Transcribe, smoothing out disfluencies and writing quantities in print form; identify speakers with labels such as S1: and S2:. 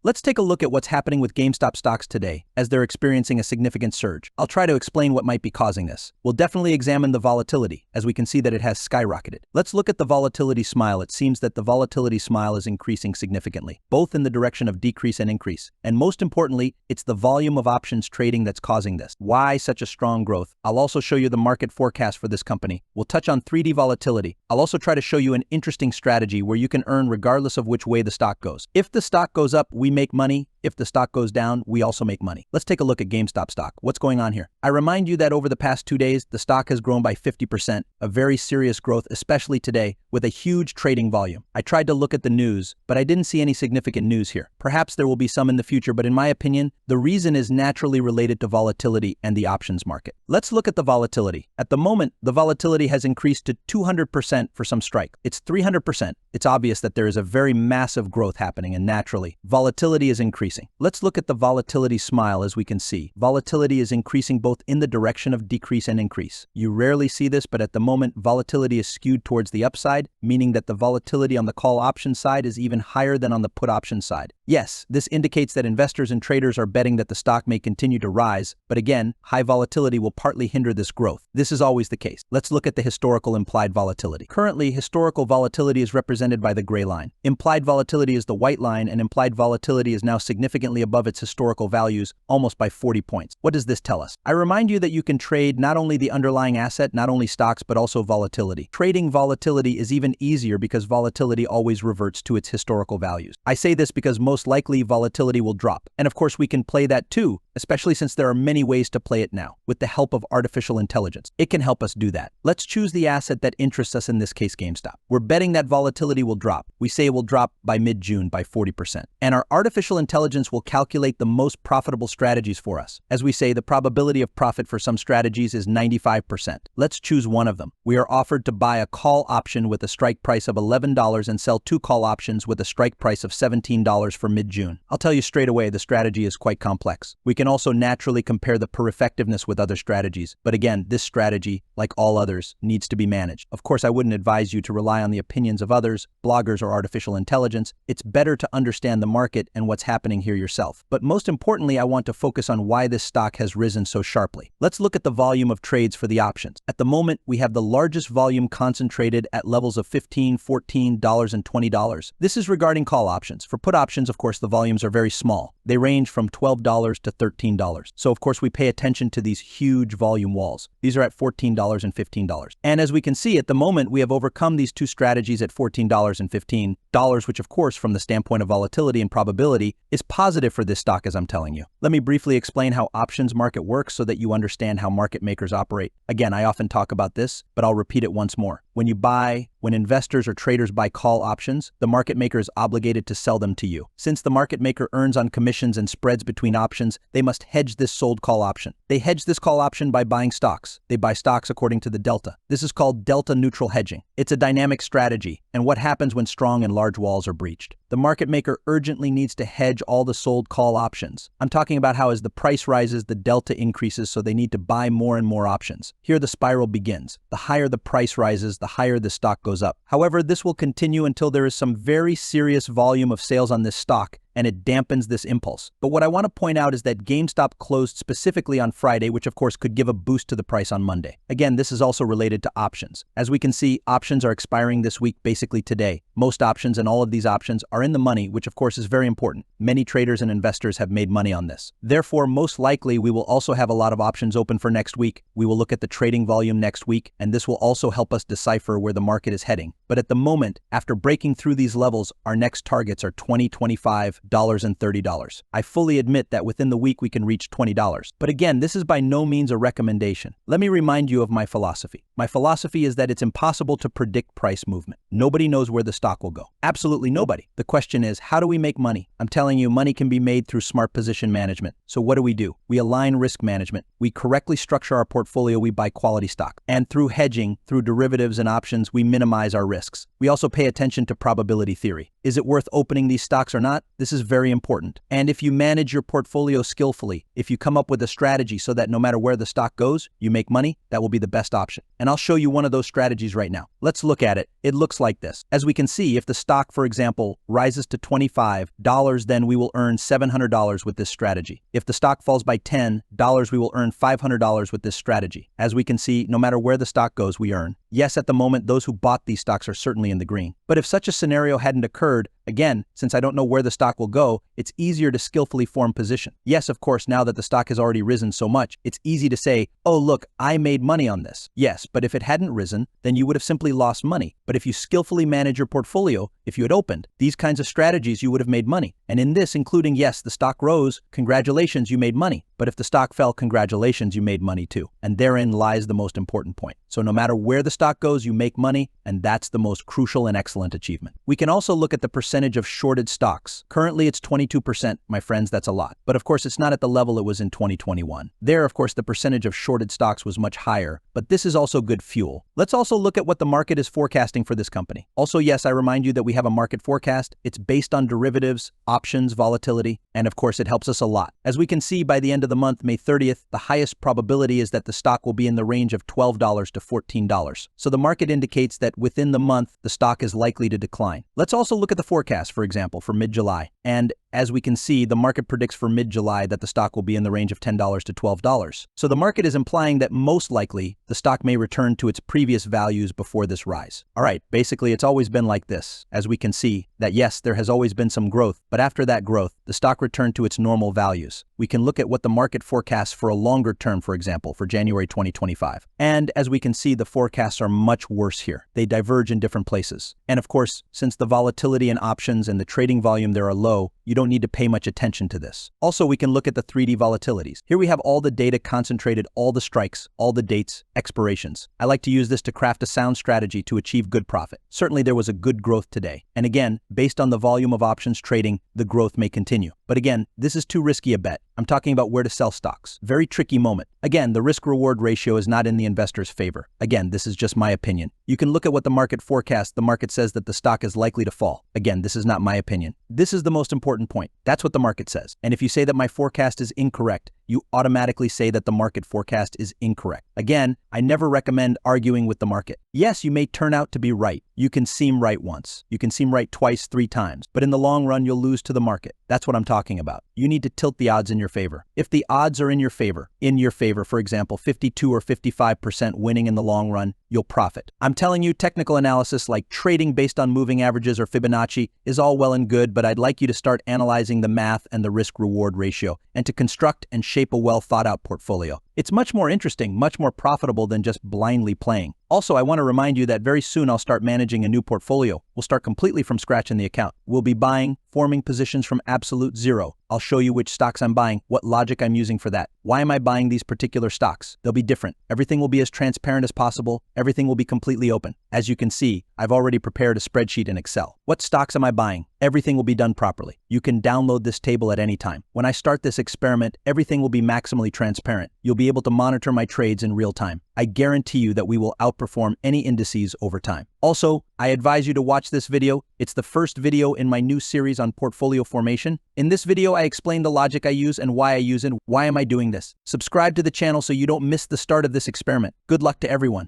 S1: Let's take a look at what's happening with GameStop stocks today, as they're experiencing a significant surge. I'll try to explain what might be causing this. We'll definitely examine the volatility, as we can see that it has skyrocketed. Let's look at the volatility smile. It seems that the volatility smile is increasing significantly, both in the direction of decrease and increase. And most importantly, it's the volume of options trading that's causing this. Why such a strong growth? I'll also show you the market forecast for this company. We'll touch on 3D volatility. I'll also try to show you an interesting strategy where you can earn regardless of which way the stock goes. If the stock goes up, we make money. If the stock goes down, we also make money. Let's take a look at GameStop stock. What's going on here? I remind you that over the past 2 days, the stock has grown by 50%, a very serious growth, especially today, with a huge trading volume. I tried to look at the news, but I didn't see any significant news here. Perhaps there will be some in the future, but in my opinion, the reason is naturally related to volatility and the options market. Let's look at the volatility. At the moment, the volatility has increased to 200% for some strike. It's 300%. It's obvious that there is a very massive growth happening, and naturally, volatility is increasing. Let's look at the volatility smile. As we can see, volatility is increasing both in the direction of decrease and increase. You rarely see this, but at the moment, volatility is skewed towards the upside, meaning that the volatility on the call option side is even higher than on the put option side. Yes, this indicates that investors and traders are betting that the stock may continue to rise, but again, high volatility will partly hinder this growth. This is always the case. Let's look at the historical implied volatility. Currently, historical volatility is represented by the gray line. Implied volatility is the white line, and implied volatility is now significantly above its historical values, almost by 40 points. What does this tell us? I remind you that you can trade not only the underlying asset, not only stocks, but also volatility. Trading volatility is even easier because volatility always reverts to its historical values. I say this because most likely volatility will drop. And of course, we can play that too, especially since there are many ways to play it now, with the help of artificial intelligence. It can help us do that. Let's choose the asset that interests us, in this case, GameStop. We're betting that volatility will drop. We say it will drop by mid-June by 40%. And our artificial intelligence will calculate the most profitable strategies for us. As we say, the probability of profit for some strategies is 95%. Let's choose one of them. We are offered to buy a call option with a strike price of $11 and sell 2 call options with a strike price of $17 for mid-June. I'll tell you straight away, the strategy is quite complex. We can also naturally compare the per effectiveness with other strategies. But again, this strategy, like all others, needs to be managed. Of course, I wouldn't advise you to rely on the opinions of others, bloggers, or artificial intelligence. It's better to understand the market and what's happening here yourself. But most importantly, I want to focus on why this stock has risen so sharply. Let's look at the volume of trades for the options. At the moment, we have the largest volume concentrated at levels of $15, $14, and $20. This is regarding call options. For put options, of course, the volumes are very small. They range from $12 to $13. So of course, we pay attention to these huge volume walls. These are at $14 and $15. And as we can see, at the moment, we have overcome these two strategies at $14 and $15, which of course, from the standpoint of volatility and probability, is positive for this stock, as I'm telling you. Let me briefly explain how options market works so that you understand how market makers operate. Again, I often talk about this, but I'll repeat it once more. When investors or traders buy call options, the market maker is obligated to sell them to you. Since the market maker earns on commissions and spreads between options, they must hedge this sold call option. They hedge this call option by buying stocks. They buy stocks according to the delta. This is called delta neutral hedging. It's a dynamic strategy, and what happens when strong and large walls are breached? The market maker urgently needs to hedge all the sold call options. I'm talking about how as the price rises, the delta increases, so they need to buy more and more options. Here the spiral begins. The higher the price rises, the higher the stock goes up. However, this will continue until there is some very serious volume of sales on this stock, and it dampens this impulse. But what I want to point out is that GameStop closed specifically on Friday, which of course could give a boost to the price on Monday. Again, this is also related to options. As we can see, options are expiring this week, basically today. Most options and all of these options are in the money, which of course is very important. Many traders and investors have made money on this. Therefore, most likely we will also have a lot of options open for next week. We will look at the trading volume next week, and this will also help us decipher where the market is heading. But at the moment, after breaking through these levels, our next targets are $20, $25, and $30. I fully admit that within the week we can reach $20. But again, this is by no means a recommendation. Let me remind you of my philosophy. My philosophy is that it's impossible to predict price movement. Nobody knows where the stock will go. Absolutely nobody. The question is, how do we make money? I'm telling you, money can be made through smart position management. So what do? We align risk management. We correctly structure our portfolio. We buy quality stock. And through hedging, through derivatives and options, we minimize our risks. We also pay attention to probability theory. Is it worth opening these stocks or not? This is very important. And if you manage your portfolio skillfully, if you come up with a strategy so that no matter where the stock goes, you make money, that will be the best option. and I'll show you one of those strategies right now. Let's look at it. It looks like this. As we can see, if the stock, for example, rises to $25, then we will earn $700 with this strategy. If the stock falls by $10, we will earn $500 with this strategy. As we can see, no matter where the stock goes, we earn. Yes, at the moment, those who bought these stocks are certainly in the green. But if such a scenario hadn't occurred, again, since I don't know where the stock will go, it's easier to skillfully form position. Yes, of course, now that the stock has already risen so much, it's easy to say, oh, look, I made money on this. Yes, but if it hadn't risen, then you would have simply lost money. But if you skillfully manage your portfolio, if you had opened these kinds of strategies, you would have made money. And in this, including, yes, the stock rose, congratulations, you made money. But if the stock fell, congratulations, you made money too. And therein lies the most important point. So no matter where the stock goes, you make money, and that's the most crucial and excellent achievement. We can also look at the percentage of shorted stocks. Currently, it's 22%, my friends, that's a lot. But of course, it's not at the level it was in 2021. There, of course, the percentage of shorted stocks was much higher, but this is also good fuel. Let's also look at what the market is forecasting for this company. Also, yes, I remind you that we have a market forecast. It's based on derivatives, options, volatility, and of course, it helps us a lot. As we can see, by the end of the month, May 30th, the highest probability is that the stock will be in the range of $12 to $14. So the market indicates that within the month, the stock is likely to decline. Let's also look at the forecast, for example, for mid-July. And as we can see, the market predicts for mid-July that the stock will be in the range of $10 to $12. So the market is implying that most likely the stock may return to its previous values before this rise. All right, basically it's always been like this. As we can see that yes, there has always been some growth, but after that growth, the stock returned to its normal values. We can look at what the market forecasts for a longer term, for example, for January 2025. And as we can see, the forecasts are much worse here. They diverge in different places. And of course, since the volatility in options and the trading volume there are low, you don't need to pay much attention to this. Also, we can look at the 3D volatilities. Here we have all the data concentrated, all the strikes, all the dates, expirations. I like to use this to craft a sound strategy to achieve good profit. Certainly there was a good growth today. And again, based on the volume of options trading, the growth may continue. But again, this is too risky a bet. I'm talking about where to sell stocks. Very tricky moment. Again, the risk-reward ratio is not in the investor's favor. Again, this is just my opinion. You can look at what the market forecasts. The market says that the stock is likely to fall. Again, this is not my opinion. This is the most important point. That's what the market says. And if you say that my forecast is incorrect, you automatically say that the market forecast is incorrect. Again, I never recommend arguing with the market. Yes, you may turn out to be right. You can seem right once. You can seem right twice, 3 times. But in the long run, you'll lose to the market. That's what I'm talking about. You need to tilt the odds in your favor. If the odds are in your favor, for example, 52 or 55% winning in the long run, you'll profit. I'm telling you, technical analysis like trading based on moving averages or Fibonacci is all well and good, but I'd like you to start analyzing the math and the risk-reward ratio and to construct and shape a well-thought-out portfolio. It's much more interesting, much more profitable than just blindly playing. Also, I want to remind you that very soon I'll start managing a new portfolio. We'll start completely from scratch in the account. We'll be buying, forming positions from absolute zero. I'll show you which stocks I'm buying, what logic I'm using for that. Why am I buying these particular stocks? They'll be different. Everything will be as transparent as possible. Everything will be completely open. As you can see, I've already prepared a spreadsheet in Excel. What stocks am I buying? Everything will be done properly. You can download this table at any time. When I start this experiment, everything will be maximally transparent. You'll be able to monitor my trades in real time. I guarantee you that we will outperform any indices over time. Also, I advise you to watch this video. It's the first video in my new series on portfolio formation. In this video, I explain the logic I use and why I use it. Why am I doing this? Subscribe to the channel so you don't miss the start of this experiment. Good luck to everyone.